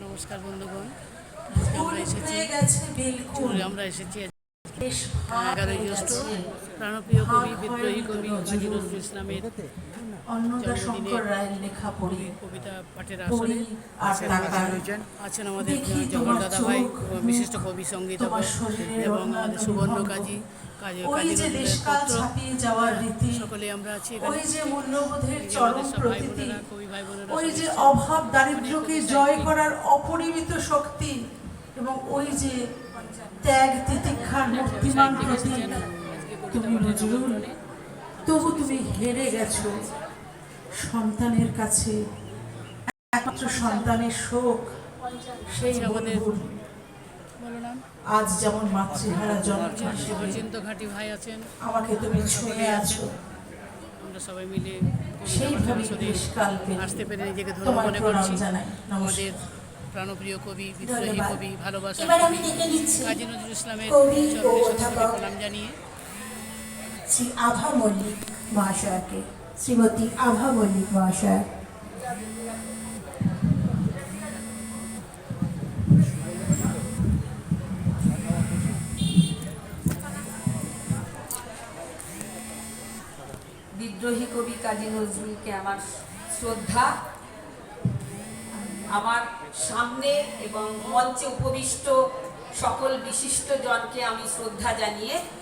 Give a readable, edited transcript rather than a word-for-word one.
নমস্কার বন্ধুগণ, আমরা এসেছি 11ই জ্যৈষ্ঠ প্রাণপ্রিয় কবি বিদ্রোহী কবি কাজী নজরুল ইসলামের জন্মদিনে কবিতা পাঠের আসরে আছেন আমাদের জগর দাদা ভাই, বিশিষ্ট কবি সঙ্গীতজ্ঞ, এবং আমাদের সুবর্ণ কাজী কাজী নজরুলের পুত্র। সকলে আমরা আছি এখানে। আমাদের সব ভাই বোনেরা, কবি ভাই বোনেরা, ওই যে অভাব দারিদ্র্যকে জয় করার অপরিমিত শক্তি এবং ওই যে ত্যাগ তিতিক্ষার মূর্তিমান প্রতীক তুমি নজরুল, তবু তুমি হেরে গেছো সন্তানের কাছে। একমাত্র সন্তানের শোক সেই আমাদের আজ যেমন মাতৃহারা জনক ঘাটি ভাই আছেন, আমাকে তুমি ছুঁয়ে আছো। আমরা সবাই মিলে সেইভাবে আসতে পেরে নিজেকে ধন্য মনে করছি। আমাদের প্রাণপ্রিয় কবি, বিদ্রোহী কবি, ভালোবাসা কাজী নজরুল ইসলামের চরণে প্রণাম জানিয়ে শ্রী আভা মল্লিক মহাশয়কে, শ্রীমতী আভা মল্লিক মহাশয়। বিদ্রোহী কবি কাজী নজরুলকে আমার শ্রদ্ধা। আমার সামনে এবং মঞ্চে উপবিষ্ট সকল বিশিষ্ট জনকে আমি শ্রদ্ধা জানিয়ে